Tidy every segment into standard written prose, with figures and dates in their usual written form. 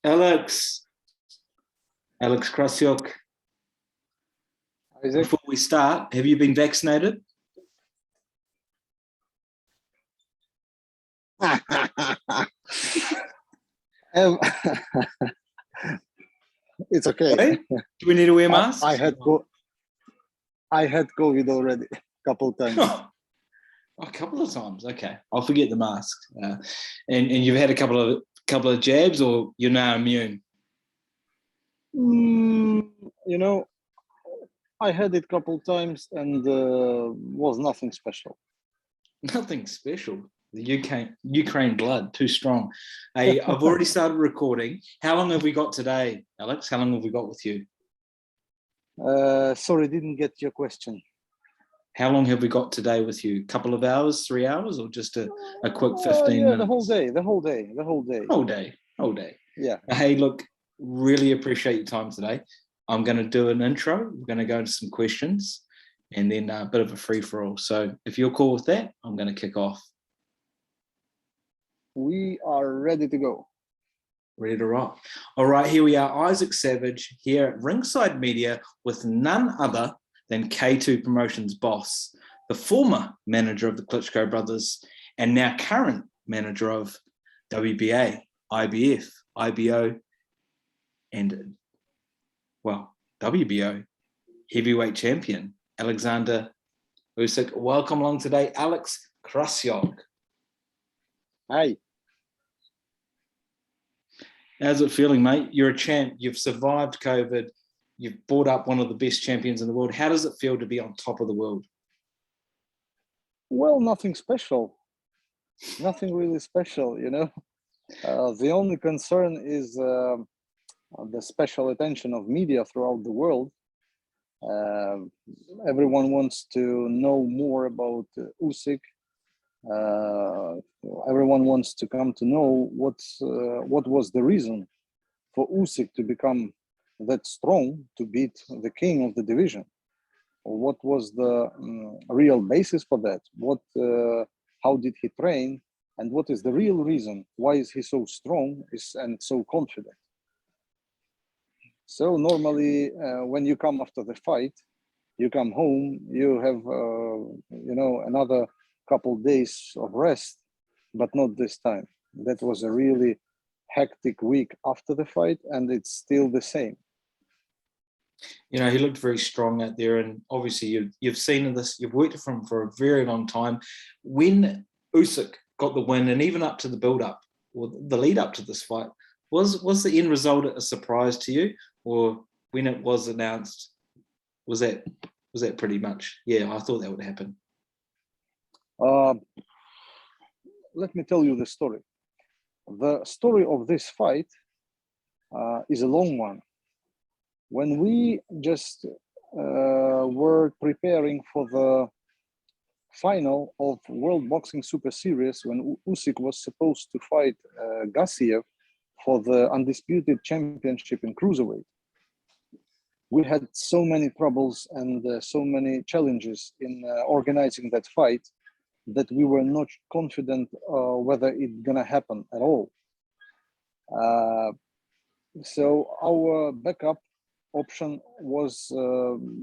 Alex, Alex Krassyuk. Isaac? Before we start, have you been vaccinated? It's okay. Okay. Do we need to wear masks? I had COVID already a couple of times. A couple of times. Okay, I'll forget the mask. And you've had a couple of jabs, or you're now immune? I had it a couple of times and was nothing special. Nothing special. The Ukraine blood, too strong. Hey, I've already started recording. How long have we got today, Alex? How long have we got with you? Sorry, didn't get your question. How long have we got today with you? A couple of hours, 3 hours, or just a quick 15 minutes? The whole day. Whole day. Yeah. Hey, look, really appreciate your time today. I'm going to do an intro. We're going to go into some questions and then a bit of a free-for-all. So if you're cool with that, I'm going to kick off. We are ready to go. Ready to rock. All right, here we are. Isaac Savage here at Ringside Media with none other than K2 Promotions boss, the former manager of the Klitschko brothers, and now current manager of WBA, IBF, IBO, and, well, WBO heavyweight champion, Oleksandr Usyk. Welcome along today, Alex Krassyuk. Hi. How's it feeling, mate? You're a champ. You've survived COVID. You've brought up one of the best champions in the world. How does it feel to be on top of the world? Well, nothing special. Nothing really special, you know. The only concern is the special attention of media throughout the world. Everyone wants to know more about Usyk. Everyone wants to come to know what was the reason for Usyk to become that strong, to beat the king of the division. What was the real basis for that? How did he train? And what is the real reason? Why is he so strong and so confident? So normally, when you come after the fight, you come home, you have another couple days of rest, but not this time. That was a really hectic week after the fight, and it's still the same. You know, he looked very strong out there, and obviously you've seen this, you've worked with him for a very long time. When Usyk got the win, and even up to the build-up, or the lead-up to this fight, was the end result a surprise to you? Or when it was announced, was that pretty much, yeah, I thought that would happen? Let me tell you the story. The story of this fight is a long one. When we just were preparing for the final of World Boxing Super Series, when Usyk was supposed to fight Gassiev for the undisputed championship in cruiserweight, we had so many troubles and so many challenges in organizing that fight that we were not confident whether it's gonna happen at all. So our backup option was,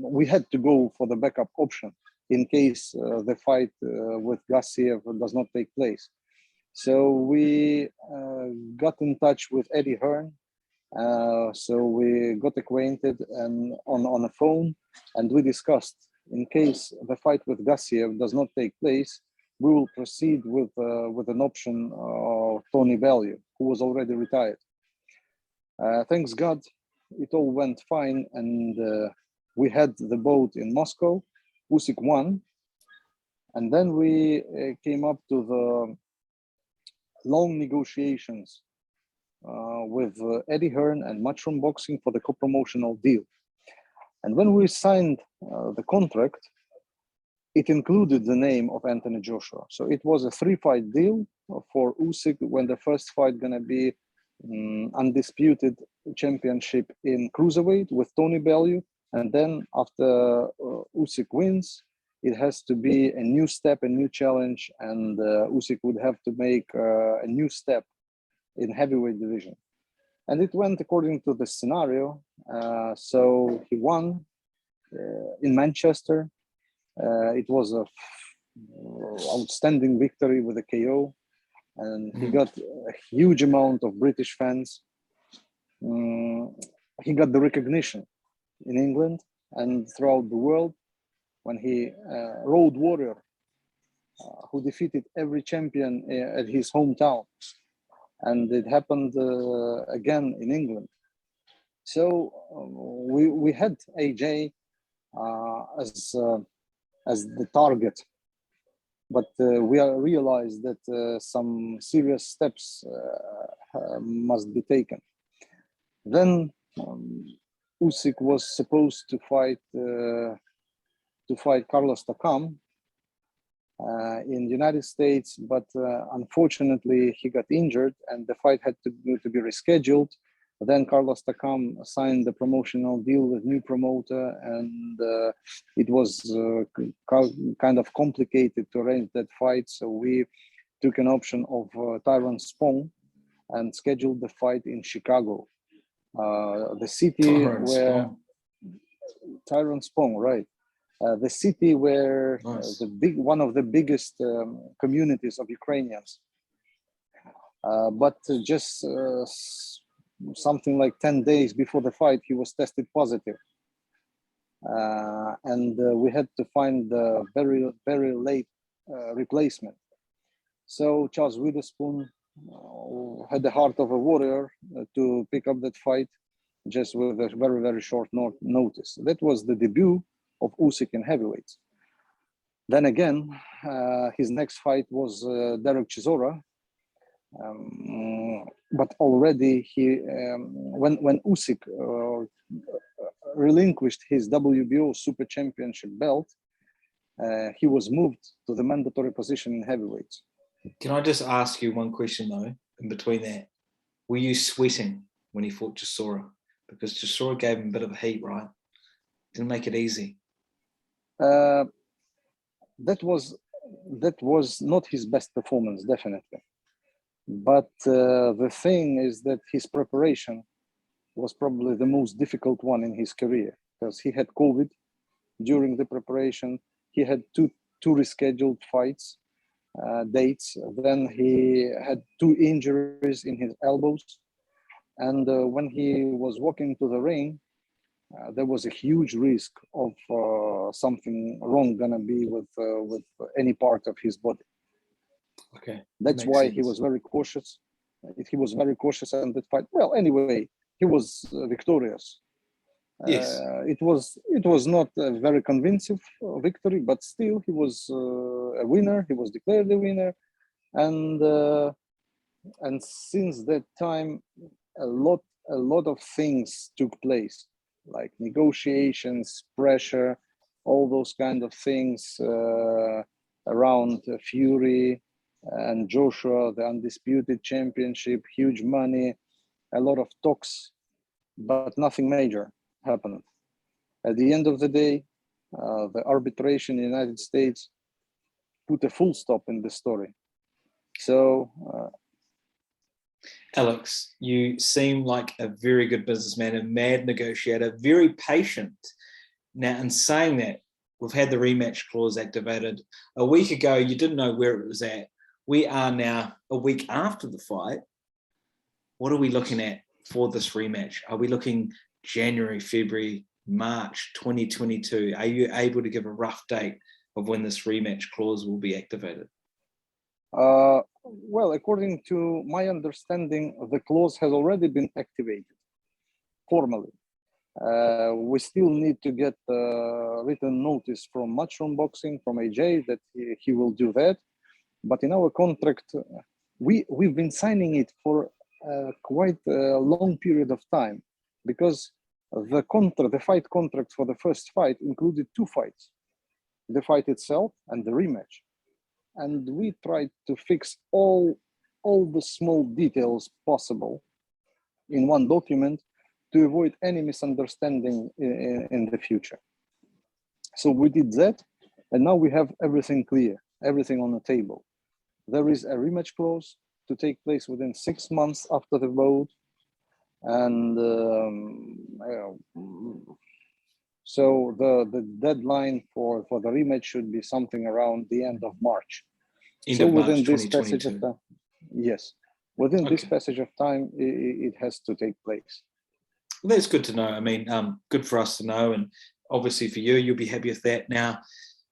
we had to go for the backup option in case the fight with Gassiev does not take place. So we got in touch with Eddie Hearn. So we got acquainted and on a phone, and we discussed, in case the fight with Gassiev does not take place, we will proceed with an option of Tony Bellew, who was already retired. Thanks God, it all went fine, and we had the bout in Moscow. Usyk won, and then we came up to the long negotiations with Eddie Hearn and Matchroom Boxing for the co-promotional deal. And when we signed the contract, it included the name of Anthony Joshua. So it was a 3-fight deal for Usyk, when the first fight gonna be undisputed championship in cruiserweight with Tony Bellew, and then after Usyk wins, it has to be a new step, a new challenge, and Usyk would have to make a new step in heavyweight division. And it went according to the scenario. So he won in Manchester. It was a outstanding victory with a KO, and he got a huge amount of British fans. He got the recognition in England and throughout the world when he Road Warrior, who defeated every champion at his hometown, and it happened again in England. So we had AJ as the target, but we realized that some serious steps must be taken. Then Usyk was supposed to fight Carlos Takam in the United States, but unfortunately he got injured and the fight had to be rescheduled. Then Carlos Takam signed the promotional deal with new promoter, and it was kind of complicated to arrange that fight. So we took an option of Tyrone Spong and scheduled the fight in Chicago, the city where Tyrone Spong, right? The city where one of the biggest communities of Ukrainians. But just something like 10 days before the fight, he was tested positive. And we had to find a very, very late replacement. So Charles Witherspoon had the heart of a warrior to pick up that fight just with a very, very short notice. That was the debut of Usyk in heavyweights. Then again, his next fight was Derek Chisora. But already when Usyk relinquished his WBO Super Championship belt, he was moved to the mandatory position in heavyweights. Can I just ask you one question though, in between that? Were you sweating when he fought Chisora? Because Chisora gave him a bit of heat, right? Didn't make it easy. That was not his best performance, definitely. But the thing is that his preparation was probably the most difficult one in his career, because he had COVID during the preparation. He had two rescheduled fights dates. Then he had 2 injuries in his elbows. And when he was walking to the ring, there was a huge risk of something wrong gonna be with any part of his body. Okay. That's why he was very cautious. He was very cautious in that fight. Well, anyway, he was victorious. Yes. It was not a very convincing victory, but still he was a winner. He was declared a winner, and since that time, a lot of things took place, like negotiations, pressure, all those kind of things around Fury and Joshua, the undisputed championship, huge money, a lot of talks, but nothing major happened. At the end of the day, the arbitration in the United States put a full stop in the story. So, Alex, you seem like a very good businessman, a mad negotiator, very patient. Now, in saying that, we've had the rematch clause activated. A week ago, you didn't know where it was at. We are now a week after the fight. What are we looking at for this rematch? Are we looking January, February, March 2022? Are you able to give a rough date of when this rematch clause will be activated? Well, according to my understanding, the clause has already been activated formally. We still need to get written notice from Matchroom Boxing, from AJ, that he will do that. But in our contract, we've been signing it for quite a long period of time, because the fight contract for the first fight included 2 fights, the fight itself and the rematch. And we tried to fix all the small details possible in one document to avoid any misunderstanding in the future. So we did that, and now we have everything clear, everything on the table. There is a rematch clause to take place within 6 months after the vote. and so the deadline for the rematch should be something around the end of March. End So of March within this passage of 2022. time, yes, within this Okay. passage of time, it has to take place. Well, that's good to know. I mean, good for us to know, and obviously for you, you'll be happy with that. Now,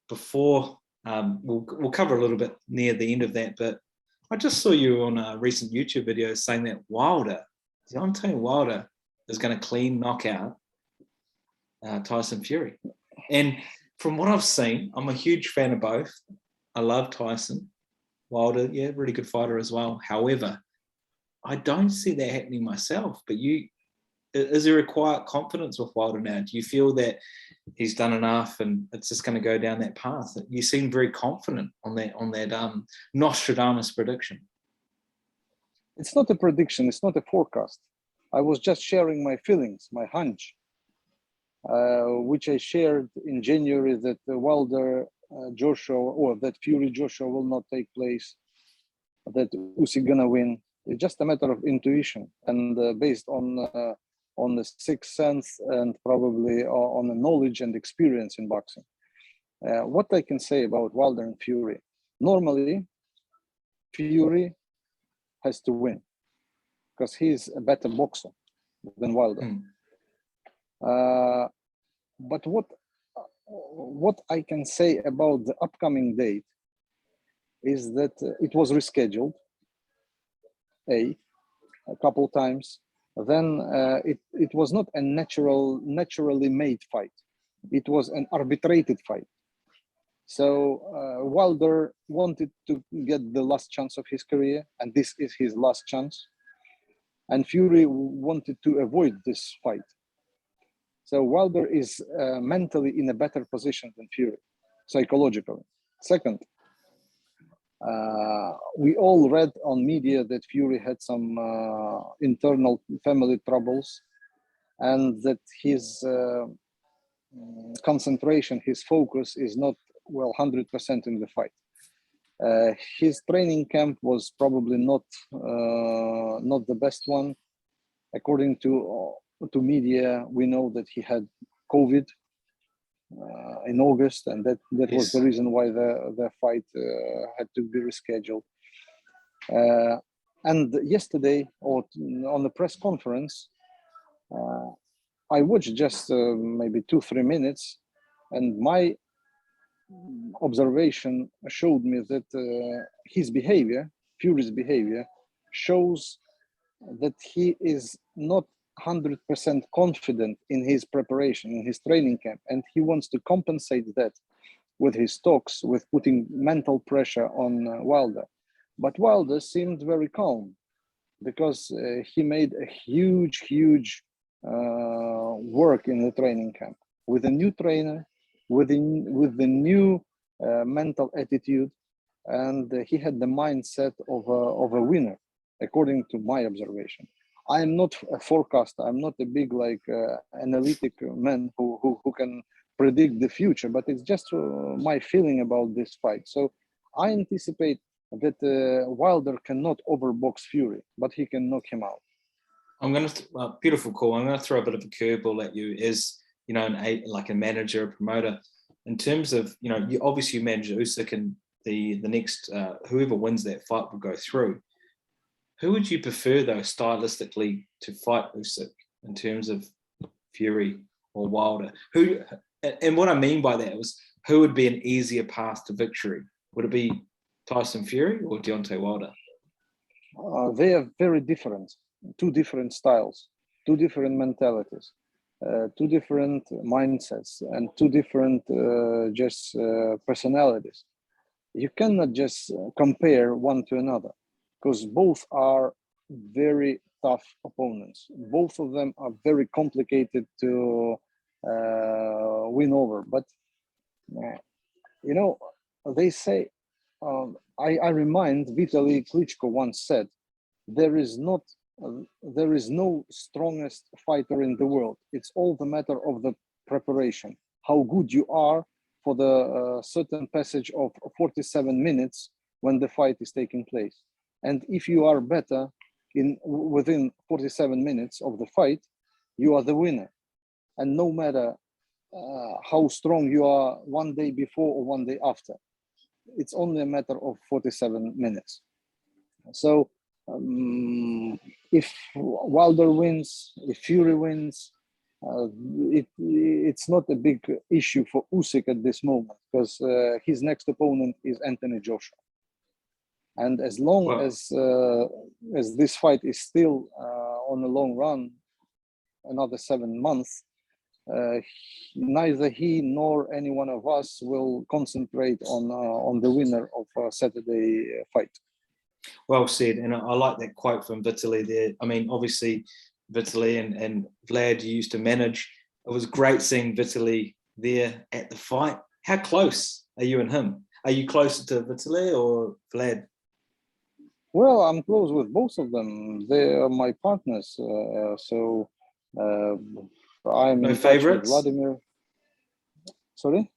before we'll cover a little bit near the end of that, but I just saw you on a recent YouTube video saying that Deontay Wilder is going to clean knockout Tyson Fury. And from what I've seen, I'm a huge fan of both. I love Tyson. Wilder, yeah, really good fighter as well. However, I don't see that happening myself. But is there a quiet confidence with Wilder now? Do you feel that he's done enough and it's just going to go down that path? You seem very confident on that Nostradamus prediction. It's not a prediction. It's not a forecast. I was just sharing my feelings, my hunch, which I shared in January, that Wilder Joshua, or that Fury Joshua will not take place, that Usyk gonna win. It's just a matter of intuition and based on the sixth sense and probably on the knowledge and experience in boxing. What I can say about Wilder and Fury, normally Fury has to win because he's a better boxer than Wilder. But what I can say about the upcoming date is that it was rescheduled a couple times. Then it was not a naturally made fight. It was an arbitrated fight. So Wilder wanted to get the last chance of his career, and this is his last chance. And Fury wanted to avoid this fight. So Wilder is mentally in a better position than Fury, psychologically. Second, we all read on media that Fury had some internal family troubles, and that his concentration, his focus is not 100% in the fight. His training camp was probably not the best one. According to media, we know that he had COVID in August, and that yes, was the reason why the fight had to be rescheduled. And yesterday, or on the press conference, I watched just maybe 2-3 minutes, and my observation showed me that his behavior, Fury's behavior, shows that he is not 100% confident in his preparation, in his training camp, and he wants to compensate that with his talks, with putting mental pressure on Wilder. But Wilder seemed very calm because he made a huge work in the training camp with a new trainer, with the new mental attitude, and he had the mindset of a winner, according to my observation. I am not a forecaster. I'm not a big analytic man who can predict the future, but it's just my feeling about this fight. So I anticipate that Wilder cannot overbox Fury, but he can knock him out. I'm going to beautiful call. I'm going to throw a bit of a curveball at you, as you know, like a manager, a promoter. In terms of, you know, you obviously manage Usyk, and the next whoever wins that fight will go through. Who would you prefer, though, stylistically, to fight Usyk in terms of Fury or Wilder? Who, and what I mean by that was, who would be an easier path to victory? Would it be Tyson Fury or Deontay Wilder? They are very different. Two different styles, two different mentalities, two different mindsets, and two different personalities. You cannot just compare one to another, because both are very tough opponents. Both of them are very complicated to win over. But you know, they say, I remind Vitaly Klitschko once said, there is no strongest fighter in the world. It's all the matter of the preparation, how good you are for the certain passage of 47 minutes when the fight is taking place. And if you are better within 47 minutes of the fight, you are the winner. And no matter how strong you are one day before or one day after, it's only a matter of 47 minutes. So if Wilder wins, if Fury wins, it's not a big issue for Usyk at this moment, because his next opponent is Anthony Joshua. And as long as this fight is still on a long run, another 7 months, neither he nor any one of us will concentrate on the winner of Saturday fight. Well said, and I like that quote from Vitaly there. I mean, obviously, Vitaly and Vlad used to manage. It was great seeing Vitaly there at the fight. How close are you and him? Are you closer to Vitaly or Vlad? Well, I'm close with both of them. They are my partners. So I'm no in touch with favorites? Vladimir. Sorry?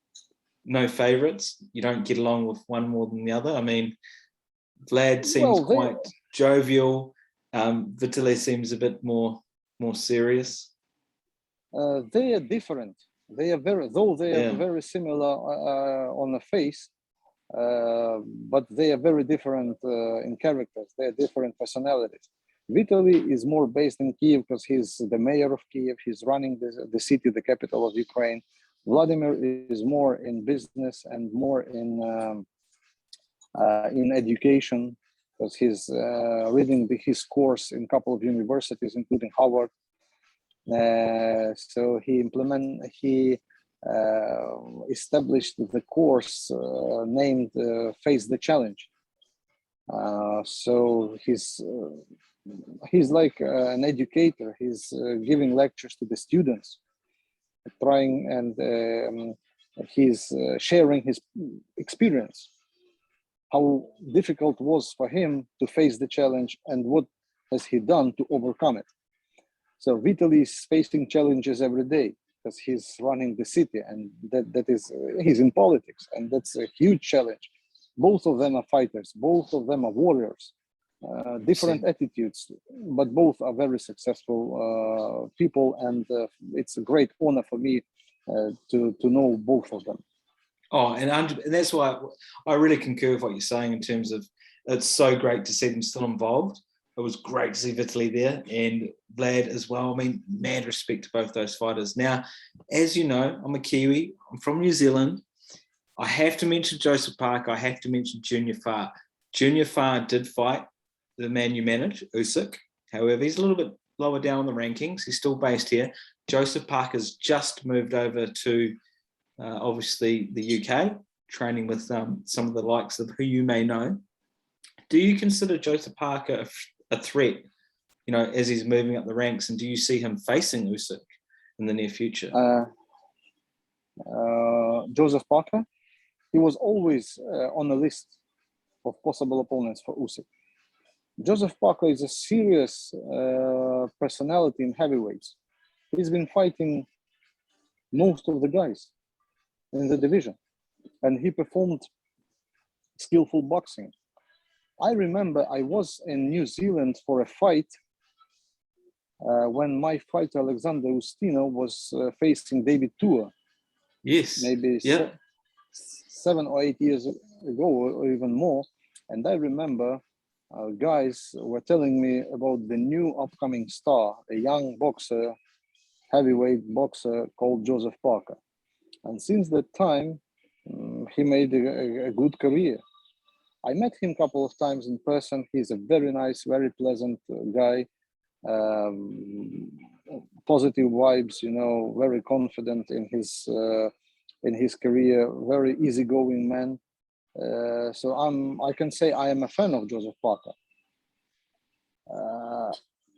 No favorites? You don't get along with one more than the other? I mean, Vlad seems quite jovial. Vitaly seems a bit more serious. They are different. They are very similar on the face, but they are very different in characters. They are different personalities. Vitaly is more based in Kiev because he's the mayor of Kiev. He's running the city, the capital of Ukraine. Vladimir is more in business and more in education, because he's reading his course in a couple of universities, including Harvard. So he established the course named Face the Challenge. So he's like an educator. He's giving lectures to the students, trying, and he's sharing his experience, how difficult it was for him to face the challenge and what has he done to overcome it. So Vitaly is facing challenges every day because he's running the city, and he's in politics, and that's a huge challenge. Both of them are fighters, both of them are warriors, different attitudes, but both are very successful people, and it's a great honor for me to know both of them. Oh, and that's why I really concur with what you're saying in terms of it's so great to see them still involved. It was great to see Vitaly there and Vlad as well. I mean, mad respect to both those fighters. Now, as you know, I'm a Kiwi. I'm from New Zealand. I have to mention Joseph Parker. I have to mention Junior Farr. Junior Farr did fight the man you manage, Usyk. However, he's a little bit lower down on the rankings. He's still based here. Joseph Parker's just moved over to obviously the UK, training with some of the likes of who you may know. Do you consider Joseph Parker a threat, you know, as he's moving up the ranks, and do you see him facing Usyk in the near future? Joseph Parker, he was always on the list of possible opponents for Usyk. Joseph Parker is a serious personality in heavyweights. He's been fighting most of the guys in the division, and he performed skillful boxing. I remember I was in New Zealand for a fight when my fighter Oleksandr Usyk was facing David Tua. Yes, maybe 7 or 8 years ago, or even more. And I remember guys were telling me about the new upcoming star, a young boxer, heavyweight boxer called Joseph Parker. And since that time, he made a good career. I met him a couple of times in person. He's a very nice, very pleasant guy, positive vibes, you know, very confident in his career, very easygoing man. So I can say I am a fan of Joseph Parker.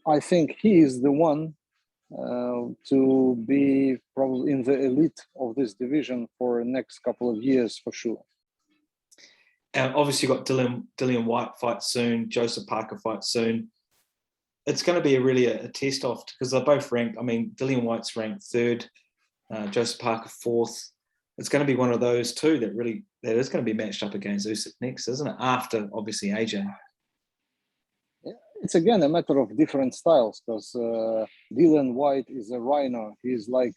I think he is the one to be probably in the elite of this division for the next couple of years for sure. Obviously, you've got Dillian Whyte fight soon, Joseph Parker fight soon. It's going to be really a test off because they're both ranked. I mean, Dillian Whyte's ranked 3rd, Joseph Parker 4th. It's going to be one of those two that is going to be matched up against Usyk next, isn't it? After obviously AJ. it's again a matter of different styles, because Dylan White is a rhino. He's like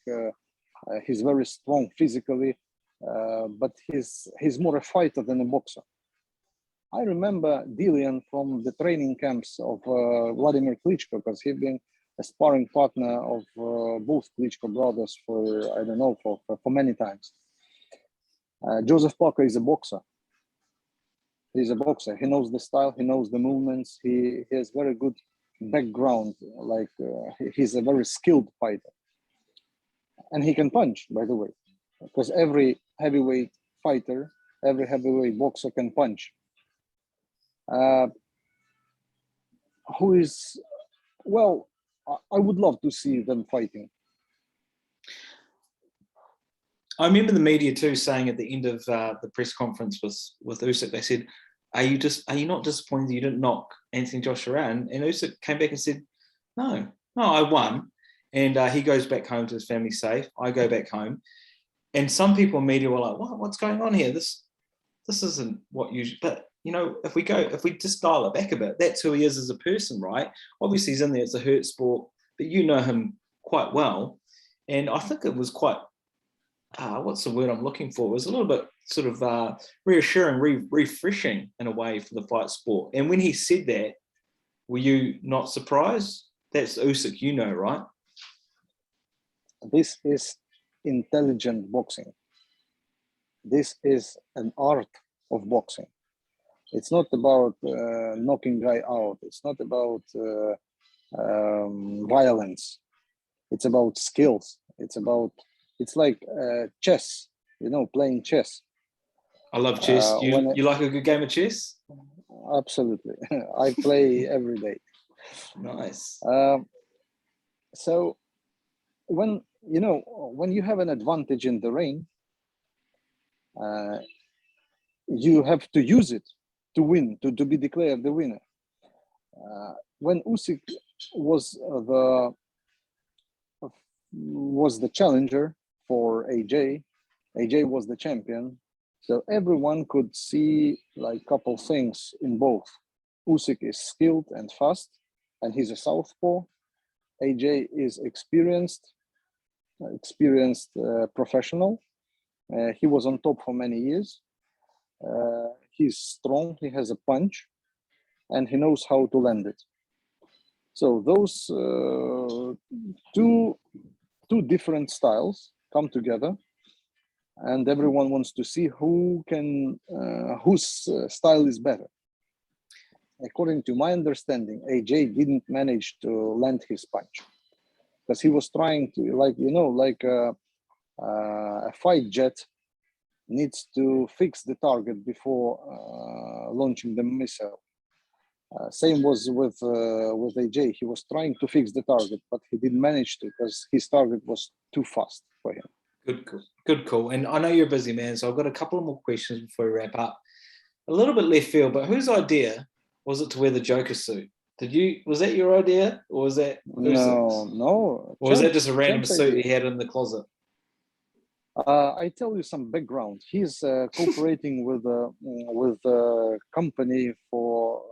he's very strong physically, but he's more a fighter than a boxer. I remember Dylan from the training camps of Vladimir Klitschko, because he'd been a sparring partner of both Klitschko brothers for, I don't know, for many times. Joseph Parker is a boxer. He's a boxer. He knows the style. He knows the movements. He has very good background. Like he's a very skilled fighter, and he can punch. By the way, because every heavyweight fighter, every heavyweight boxer can punch. Who is well? I would love to see them fighting. I remember the media too saying at the end of the press conference with Usyk, they said, are you not disappointed you didn't knock Anthony Joshua out? And Usyk came back and said, no, I won. And he goes back home to his family safe. I go back home. And some people in media were like, what's going on here? This isn't what you, but you know, if we just dial it back a bit, that's who he is as a person, right? Obviously he's in there, it's a hurt sport, but you know him quite well. And I think it was quite, what's the word I'm looking for? It was a little bit sort of reassuring, refreshing in a way for the fight sport. And when he said that, were you not surprised? That's Usyk, you know, right? This is intelligent boxing. This is an art of boxing. It's not about knocking guy out. It's not about violence. It's about skills. It's like chess, you know, playing chess. I love chess. You like a good game of chess? Absolutely. I play every day. Nice. So when you have an advantage in the ring, you have to use it to win, to be declared the winner. When Usyk was the challenger for AJ was the champion. So everyone could see like a couple things in both. Usyk is skilled and fast, and he's a southpaw. AJ is experienced professional. He was on top for many years. He's strong, he has a punch, and he knows how to land it. So those two different styles come together, and everyone wants to see whose style is better. According to my understanding, AJ didn't manage to land his punch because he was trying to, like a fight jet needs to fix the target before launching the missile. Same was with AJ. He was trying to fix the target, but he didn't manage to because his target was too fast for him. Good call. And I know you're a busy man, so I've got a couple of more questions before we wrap up. A little bit left field, but whose idea was it to wear the Joker suit? Was that your idea, or was that Usyk's? No. Or was that just a random suit he had in the closet? I tell you some background. He's cooperating with a company for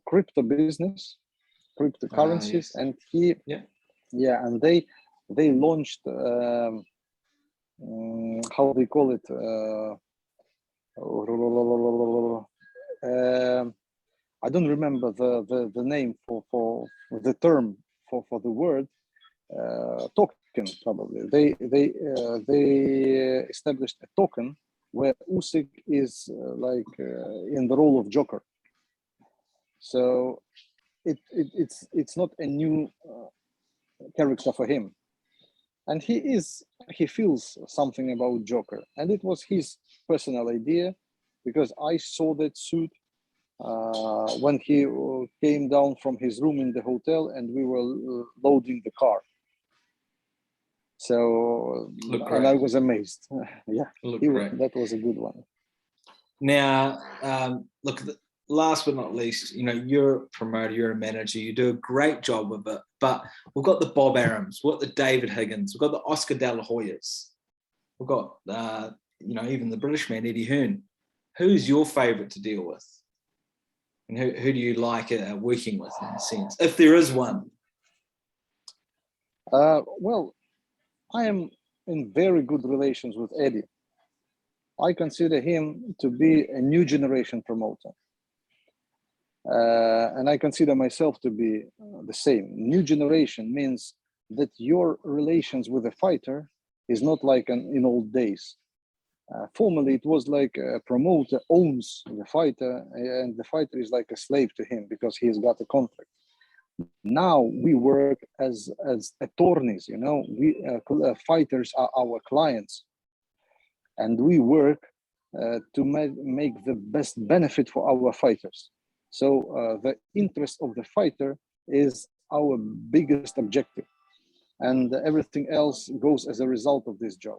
crypto business, cryptocurrencies, yes. And and they launched how they call it. I don't remember the name for the term for the word. Token probably. They established a token where Usyk is in the role of Joker. So it's not a new character for him, and he feels something about Joker, and it was his personal idea because I saw that suit when he came down from his room in the hotel and we were loading the car. So and I was amazed. That was a good one. Now, look. Last but not least, you're a promoter, you're a manager, you do a great job of it. But we've got the Bob Arums, we've got the David Higgins, we've got the Oscar De La Hoyas, we've got even the British man Eddie Hearn. Who's your favourite to deal with? And who do you like working with in a sense, if there is one? Well, I am in very good relations with Eddie. I consider him to be a new generation promoter. And I consider myself to be the same. New generation means that your relations with a fighter is not like in old days. Formerly, it was like a promoter owns the fighter, and the fighter is like a slave to him because he's got a contract. Now we work as attorneys. You know, we fighters are our clients, and we work to make the best benefit for our fighters. So the interest of the fighter is our biggest objective, and everything else goes as a result of this job.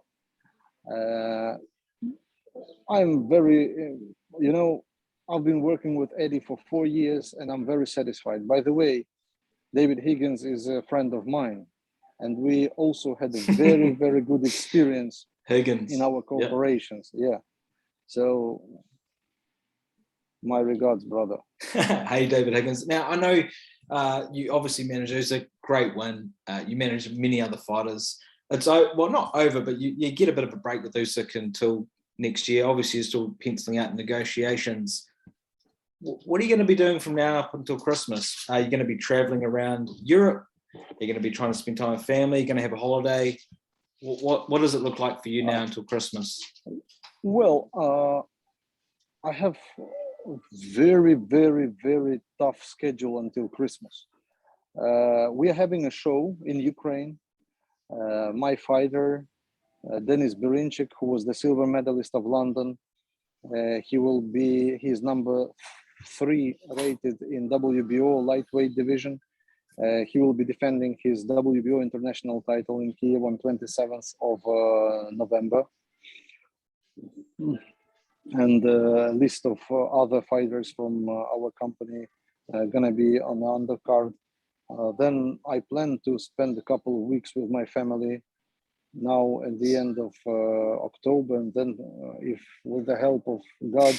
I'm very, I've been working with Eddie for 4 years, and I'm very satisfied. By the way, David Higgins is a friend of mine, and we also had a very, very good experience Higgins in our cooperations. Yeah. So my regards, brother. Hey, David Higgins. Now, I know you obviously managed, it was a great win. You managed many other fighters. It's, well, not over, but you get a bit of a break with Usyk until next year. Obviously, you're still penciling out negotiations. What are you going to be doing from now up until Christmas? Are you going to be traveling around Europe? Are you going to be trying to spend time with family? Are you going to have a holiday? What does it look like for you now until Christmas? Well, I have a very, very, very tough schedule until Christmas. We are having a show in Ukraine. My fighter, Denis Berinchik, who was the silver medalist of London, he's number 3 rated in WBO lightweight division. He will be defending his WBO international title in Kiev on 27th of November. And a list of other fighters from our company gonna be on the undercard. Then I plan to spend a couple of weeks with my family now at the end of October, and then if with the help of God,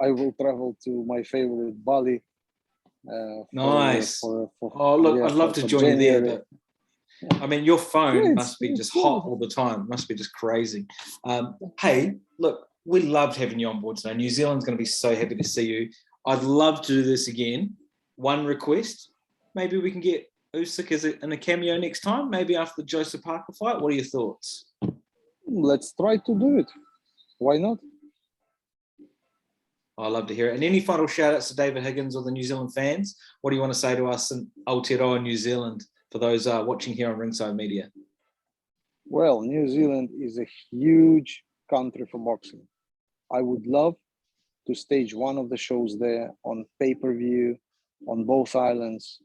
I will travel to my favorite Bali. Nice. Oh, look, I'd love to join you there, but I mean, your phone must be just hot all the time. It must be just crazy. Hey, look, we loved having you on board today. New Zealand's going to be so happy to see you. I'd love to do this again. One request, maybe we can get Usyk in a cameo next time, maybe after the Joseph Parker fight. What are your thoughts? Let's try to do it. Why not? I love to hear it. And any final shout outs to David Higgins or the New Zealand fans? What do you want to say to us in Aotearoa, New Zealand, for those watching here on Ringside Media? Well, New Zealand is a huge country for boxing. I would love to stage one of the shows there on pay-per-view on both islands,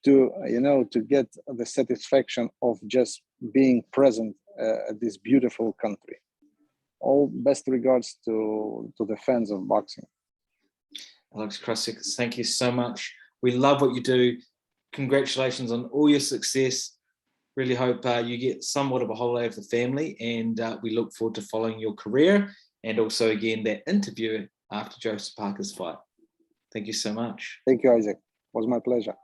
to get the satisfaction of just being present at this beautiful country. All best regards to the fans of boxing. Alex Krassyuk, thank you so much. We love what you do. Congratulations on all your success. Really hope you get somewhat of a holiday with the family, and we look forward to following your career and also, again, that interview after Joseph Parker's fight. Thank you so much. Thank you, Isaac. It was my pleasure.